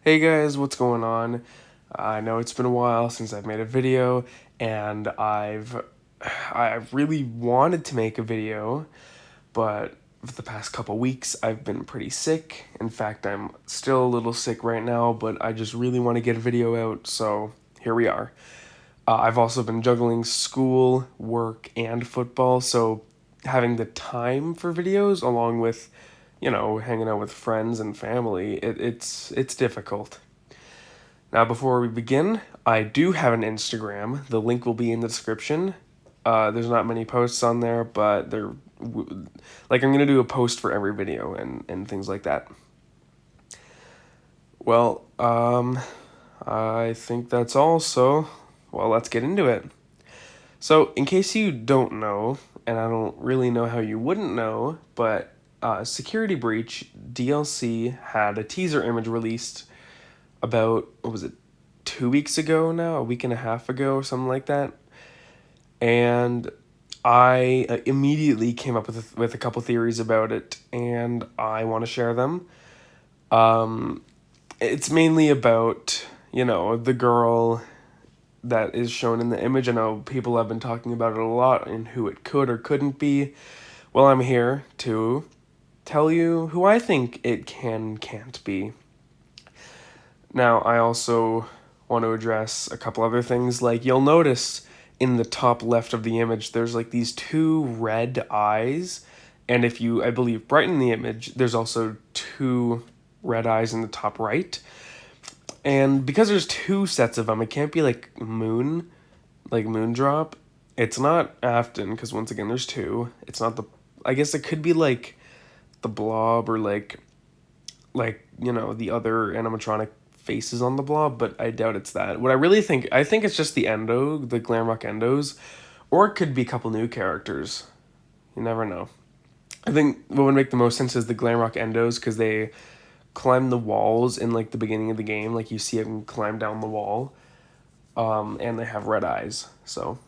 Hey guys, what's going on? I know it's been a while since I've made a video, and I really wanted to make a video, but for the past couple weeks I've been pretty sick. In fact, I'm still a little sick right now, but I just really want to get a video out, so here we are. I've also been juggling school, work, and football, so having the time for videos along with, hanging out with friends and family, it's difficult. Now, before we begin, I do have an Instagram. The link will be in the description. There's not many posts on there, but I'm gonna do a post for every video and things like that. Well, I think that's all. So, well, let's get into it. So, in case you don't know, and I don't really know how you wouldn't know, but Security Breach DLC had a teaser image released about, what was it, 2 weeks ago now, a week and a half ago, or something like that. And I immediately came up with a couple theories about it, and I want to share them. Um, it's mainly about, the girl that is shown in the image. I know people have been talking about it a lot and who it could or couldn't be. Well, I'm here to tell you who I think it can't be. Now, I also want to address a couple other things. Like, you'll notice in the top left of the image, there's like these two red eyes. And if you, I believe, brighten the image, there's also two red eyes in the top right. And because there's two sets of them, it can't be like moon drop. It's not Afton, because once again, there's two. It's not the, I guess it could be like the blob or the other animatronic faces on the blob, but I doubt it's that. What I think it's just the endo, the Glamrock endos, or it could be a couple new characters. You never know. I think what would make the most sense is the Glamrock endos, because they climb the walls in like the beginning of the game, like you see them climb down the wall, and they have red eyes. So,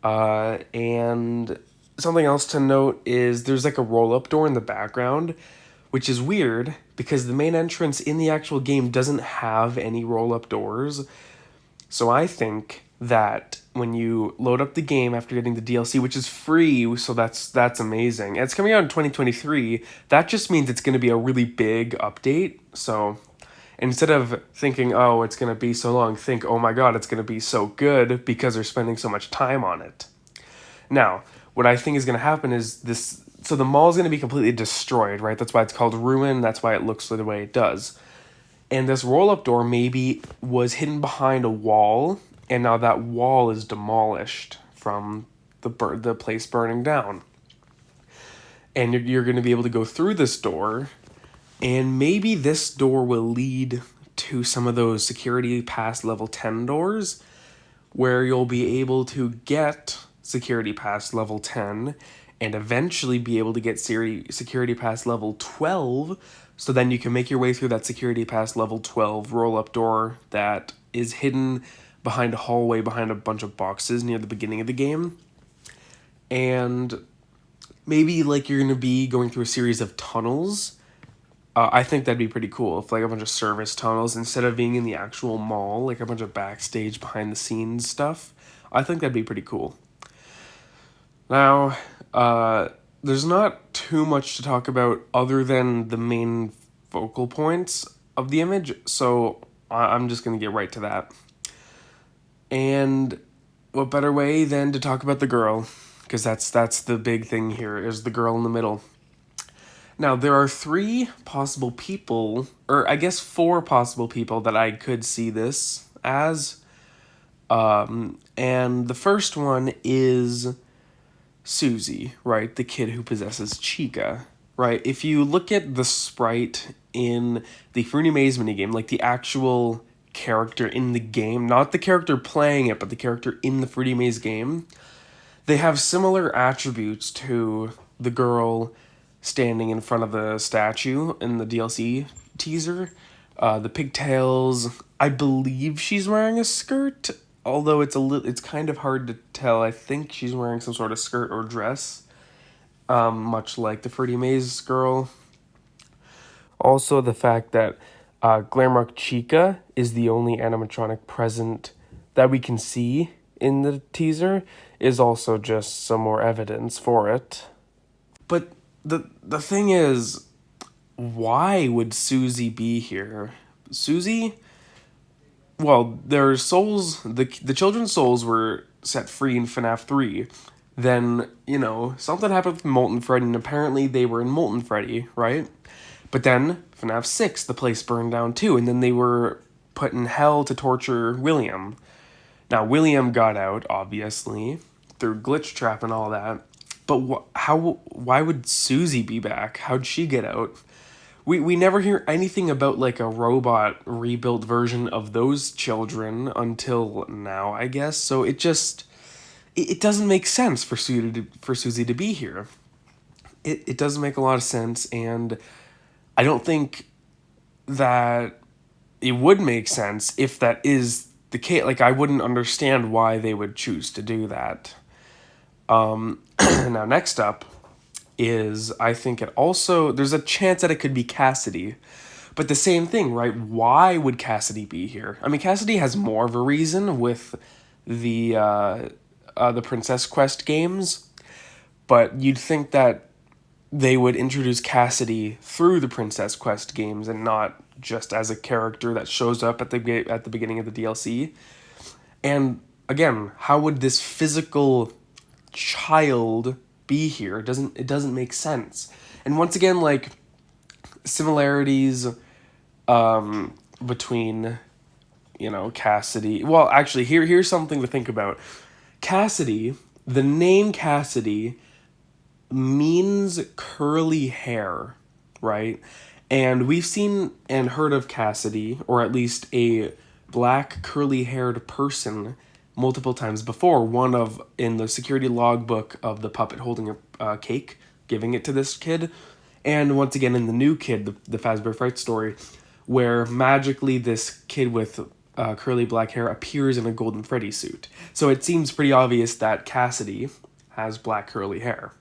and something else to note is there's like a roll up door in the background, which is weird because the main entrance in the actual game doesn't have any roll-up doors. So I think that when you load up the game after getting the DLC, which is free, so that's amazing. And it's coming out in 2023. That just means it's going to be a really big update. So instead of thinking, oh, it's going to be so long, think, oh my god, it's going to be so good because they're spending so much time on it. Now, what I think is going to happen is this. So the mall is going to be completely destroyed, right? That's why it's called Ruin. That's why it looks the way it does. And this roll-up door maybe was hidden behind a wall, and now that wall is demolished from the place burning down. And you're going to be able to go through this door, and maybe this door will lead to some of those security pass level 10 doors, where you'll be able to get security pass level 10 and eventually be able to get security pass level 12, so then you can make your way through that security pass level 12 roll-up door that is hidden behind a hallway behind a bunch of boxes near the beginning of the game. And maybe like you're going to be going through a series of tunnels. I think that'd be pretty cool if like a bunch of service tunnels instead of being in the actual mall, like a bunch of backstage behind the scenes stuff. I think that'd be pretty cool. Now, there's not too much to talk about other than the main focal points of the image, so I'm just going to get right to that. And what better way than to talk about the girl, because that's the big thing here, is the girl in the middle. Now, there are three possible people, or I guess four possible people that I could see this as. And the first one is Susie, right? The kid who possesses Chica, right? If you look at the sprite in the Fruity Maze minigame, like the actual character in the game, not the character playing it, but the character in the Fruity Maze game, they have similar attributes to the girl standing in front of the statue in the DLC teaser. The pigtails, I believe she's wearing a skirt, although it's kind of hard to tell. I think she's wearing some sort of skirt or dress, much like the Fruity Maze girl. Also, the fact that Glamrock Chica is the only animatronic present that we can see in the teaser, is also just some more evidence for it. But the thing is, why would Susie be here? Susie, well, their souls, the children's souls were set free in FNAF 3. Then, something happened with Molten Freddy, and apparently they were in Molten Freddy, right? But then, FNAF 6, the place burned down too, and then they were put in hell to torture William. Now, William got out, obviously, through Glitch Trap and all that. But why would Susie be back? How'd she get out? We never hear anything about, like, a robot rebuilt version of those children until now, I guess. So it doesn't make sense for Susie to be here. It doesn't make a lot of sense, and I don't think that it would make sense if that is the case. Like, I wouldn't understand why they would choose to do that. Now, next up is, I think there's a chance that it could be Cassidy. But the same thing, right? Why would Cassidy be here? I mean, Cassidy has more of a reason with the Princess Quest games, but you'd think that they would introduce Cassidy through the Princess Quest games and not just as a character that shows up at the beginning of the DLC. And again, how would this physical child be here? It doesn't make sense. And once again, like, similarities between Cassidy. Well, actually, here's something to think about. Cassidy, the name Cassidy means curly hair, right? And we've seen and heard of Cassidy, or at least a black curly-haired person, multiple times before. One of in the security logbook of the puppet holding a cake, giving it to this kid, and once again in the new kid, the Fazbear Fright story, where magically this kid with curly black hair appears in a Golden Freddy suit. So it seems pretty obvious that Cassidy has black curly hair.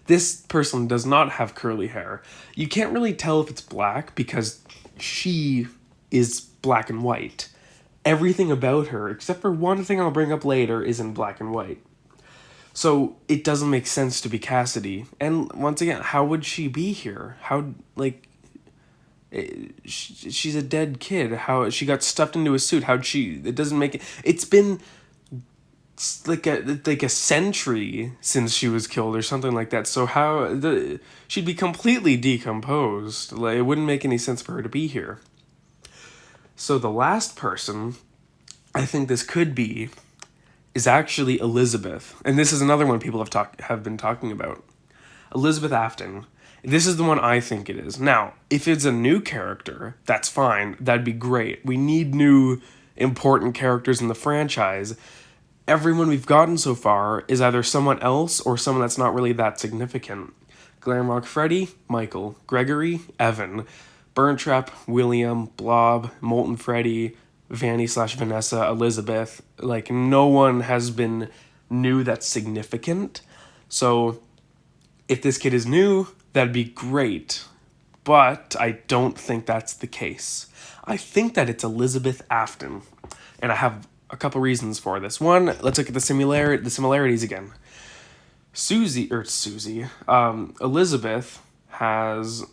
This person does not have curly hair. You can't really tell if it's black because she is black and white. Everything about her, except for one thing I'll bring up later, is in black and white. So it doesn't make sense to be Cassidy. And once again, how would she be here? She's a dead kid. How she got stuffed into a suit? It doesn't make it. It's been like a century since she was killed or something like that. So she'd be completely decomposed. Like, it wouldn't make any sense for her to be here. So the last person I think this could be is actually Elizabeth. And this is another one people have been talking about. Elizabeth Afton. This is the one I think it is. Now, if it's a new character, that's fine. That'd be great. We need new important characters in the franchise. Everyone we've gotten so far is either someone else or someone that's not really that significant. Glamrock Freddy, Michael. Gregory, Evan. Burn Trap, William. Blob, Molten Freddy, Vanny/Vanessa, Elizabeth. Like, no one has been new that's significant. So, if this kid is new, that'd be great. But I don't think that's the case. I think that it's Elizabeth Afton. And I have a couple reasons for this. One, let's look at the similarities again. Elizabeth has,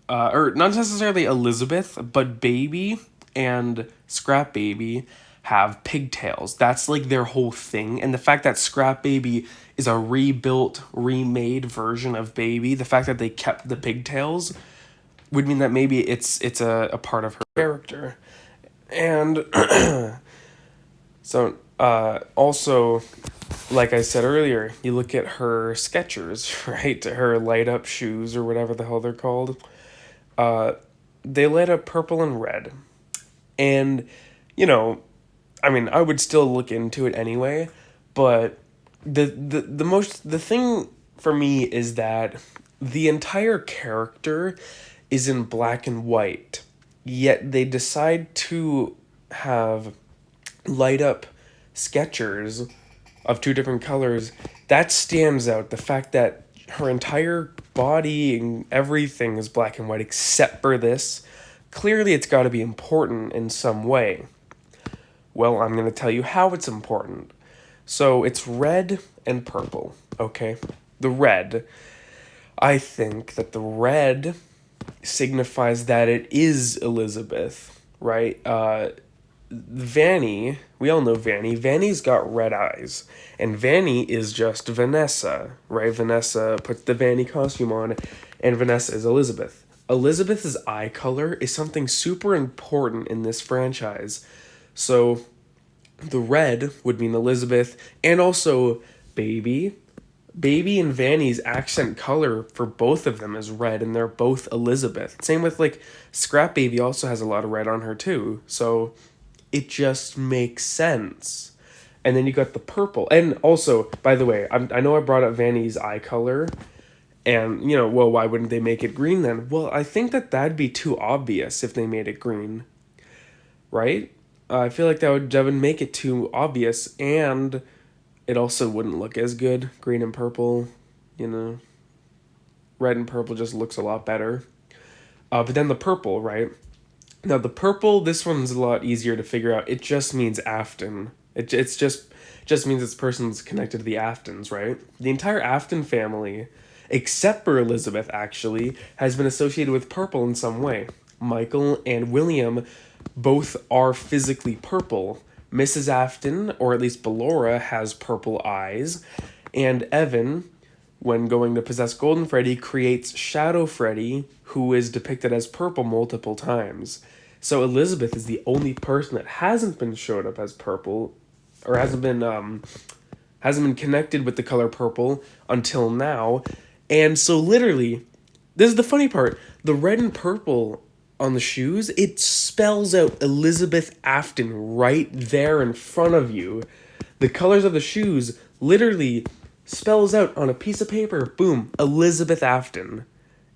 or not necessarily Elizabeth, but Baby and Scrap Baby have pigtails. That's like their whole thing. And the fact that Scrap Baby is a rebuilt, remade version of Baby, the fact that they kept the pigtails would mean that maybe it's a part of her character. And so, also, like I said earlier, you look at her Skechers, right? Her light up shoes or whatever the hell they're called. They light up purple and red. And, I mean, I would still look into it anyway, but the thing for me is that the entire character is in black and white, yet they decide to have light up Skechers of two different colors. That stands out. The fact that her entire body and everything is black and white except for this clearly it's got to be important in some way. Well, I'm going to tell you how it's important. So it's red and purple, okay? The red, I think that the red signifies that it is Elizabeth, right? Vanny, we all know Vanny. Vanny's got red eyes, and Vanny is just Vanessa, right? Vanessa puts the Vanny costume on, and Vanessa is Elizabeth. Elizabeth's eye color is something super important in this franchise. So the red would mean Elizabeth, and also baby. Baby and Vanny's accent color for both of them is red, and they're both Elizabeth. Same with, like, Scrap Baby also has a lot of red on her too. So it just makes sense. And then you got the purple. And also, by the way, I know I brought up Vanny's eye color. And, well, why wouldn't they make it green then? Well, I think that that'd be too obvious if they made it green. Right? I feel like that would make it too obvious. And it also wouldn't look as good. Green and purple, Red and purple just looks a lot better. But then the purple, right? Now, the purple, this one's a lot easier to figure out. It just means Afton. It's just means this person's connected to the Aftons, right? The entire Afton family, except for Elizabeth, actually, has been associated with purple in some way. Michael and William both are physically purple. Mrs. Afton, or at least Ballora, has purple eyes. And Evan, when going to possess Golden Freddy, creates Shadow Freddy, who is depicted as purple multiple times. So Elizabeth is the only person that hasn't been showed up as purple, or hasn't been connected with the color purple until now. And so literally, this is the funny part, the red and purple on the shoes, it spells out Elizabeth Afton right there in front of you. The colors of the shoes literally spells out on a piece of paper, boom, Elizabeth Afton.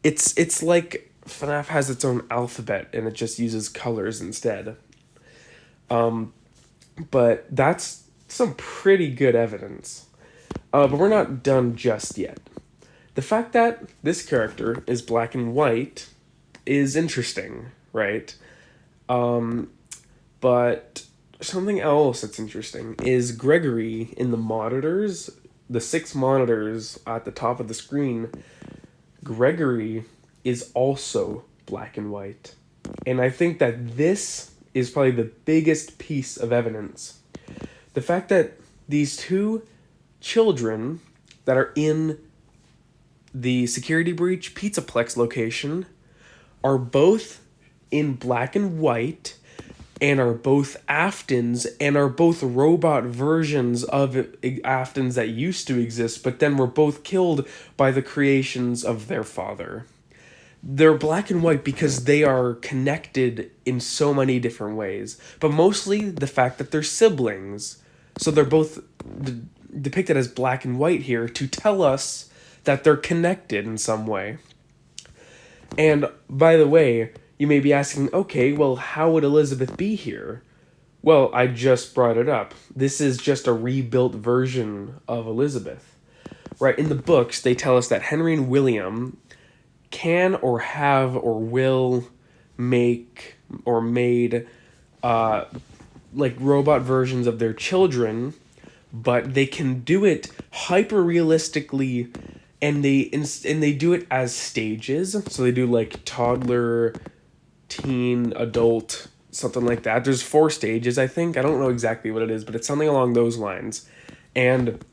It's like FNAF has its own alphabet and it just uses colors instead. But that's some pretty good evidence. But we're not done just yet. The fact that this character is black and white is interesting, right? But something else that's interesting is Gregory in the monitors, the 6 monitors at the top of the screen. Gregory is also black and white. And I think that this is probably the biggest piece of evidence. The fact that these 2 children that are in the security breach Pizzaplex location are both in black and white and are both Aftons and are both robot versions of Aftons that used to exist, but then were both killed by the creations of their father. They're black and white because they are connected in so many different ways, but mostly the fact that they're siblings. So they're both depicted as black and white here to tell us that they're connected in some way. And by the way, you may be asking, okay, well, how would Elizabeth be here? Well, I just brought it up. This is just a rebuilt version of Elizabeth. Right, in the books, they tell us that Henry and William can or have or will make or made like robot versions of their children, but they can do it hyper realistically, and they do it as stages. So they do like toddler, teen, adult, something like that. There's 4 stages, I think. I don't know exactly what it is, but it's something along those lines. And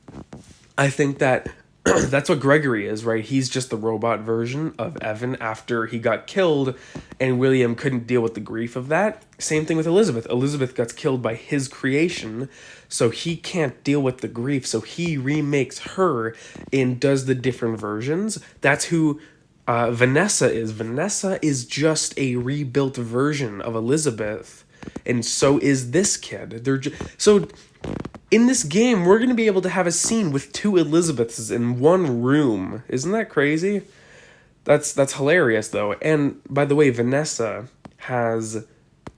I think that that's what Gregory is, right? He's just the robot version of Evan after he got killed, and William couldn't deal with the grief of that. Same thing with Elizabeth. Elizabeth got killed by his creation, so he can't deal with the grief, so he remakes her and does the different versions. That's who Vanessa is. Vanessa is just a rebuilt version of Elizabeth, and so is this kid. So in this game, we're going to be able to have a scene with 2 Elizabeths in one room. Isn't that crazy? That's hilarious, though. And by the way, Vanessa has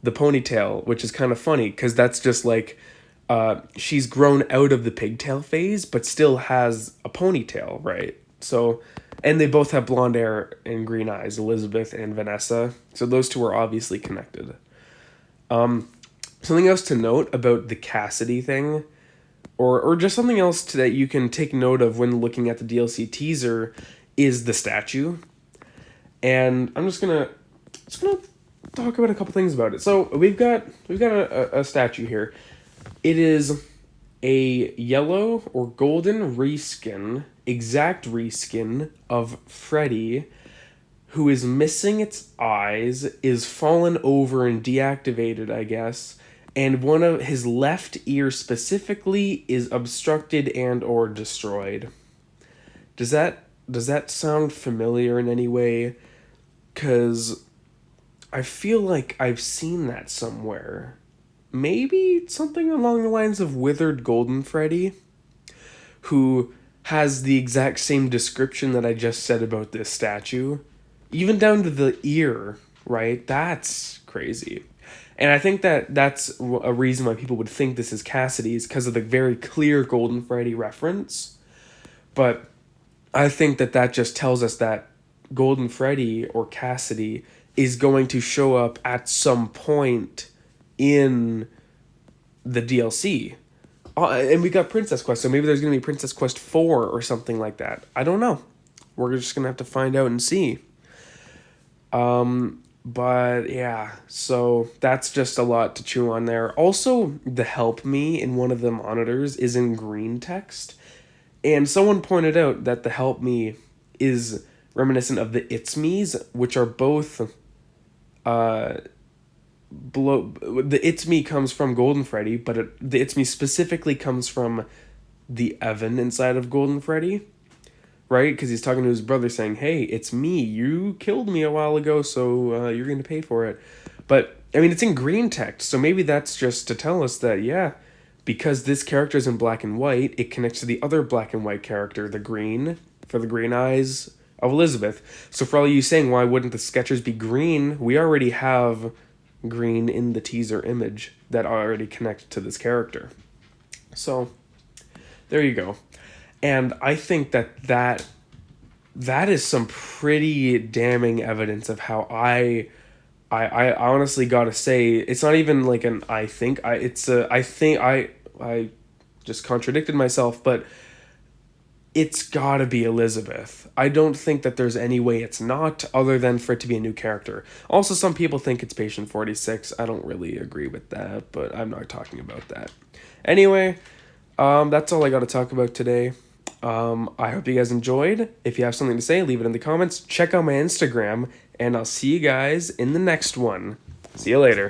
the ponytail, which is kind of funny, because that's just like she's grown out of the pigtail phase, but still has a ponytail, right? So And they both have blonde hair and green eyes, Elizabeth and Vanessa. So those two are obviously connected. Something else to note about the Cassidy thing, or just something else that you can take note of when looking at the DLC teaser, is the statue. And I'm just gonna talk about a couple things about it. So we've got a statue here. It is a yellow or golden exact reskin of Freddy, who is missing its eyes, is fallen over and deactivated, I guess, and one of his left ear specifically is obstructed and or destroyed. Does that sound familiar in any way? 'Cause I feel like I've seen that somewhere. Maybe something along the lines of Withered Golden Freddy, who has the exact same description that I just said about this statue. Even down to the ear, right? That's crazy. And I think that that's a reason why people would think this is Cassidy's, because of the very clear Golden Freddy reference. But I think that just tells us that Golden Freddy or Cassidy is going to show up at some point in the DLC. And we got Princess Quest, so maybe there's going to be Princess Quest 4 or something like that. I don't know. We're just going to have to find out and see. But yeah, so that's just a lot to chew on there. Also, the help me in one of the monitors is in green text. And someone pointed out that the help me is reminiscent of the It's Me's, which are both the It's Me comes from Golden Freddy, but the It's Me specifically comes from the Evan inside of Golden Freddy, right? Because he's talking to his brother saying, hey, it's me. You killed me a while ago, so you're going to pay for it. But, I mean, it's in green text, so maybe that's just to tell us that, yeah, because this character is in black and white, it connects to the other black and white character, the green, for the green eyes of Elizabeth. So for all you saying, why wouldn't the Skechers be green? We already have green in the teaser image that already connect to this character. So there you go. And I think that is some pretty damning evidence of how I honestly gotta say, it's not even like an I think, I just contradicted myself, but it's gotta be Elizabeth. I don't think that there's any way it's not, other than for it to be a new character. Also, some people think it's Patient 46. I don't really agree with that, but I'm not talking about that. Anyway, that's all I gotta talk about today. I hope you guys enjoyed. If you have something to say, leave it in the comments. Check out my Instagram, and I'll see you guys in the next one. See you later.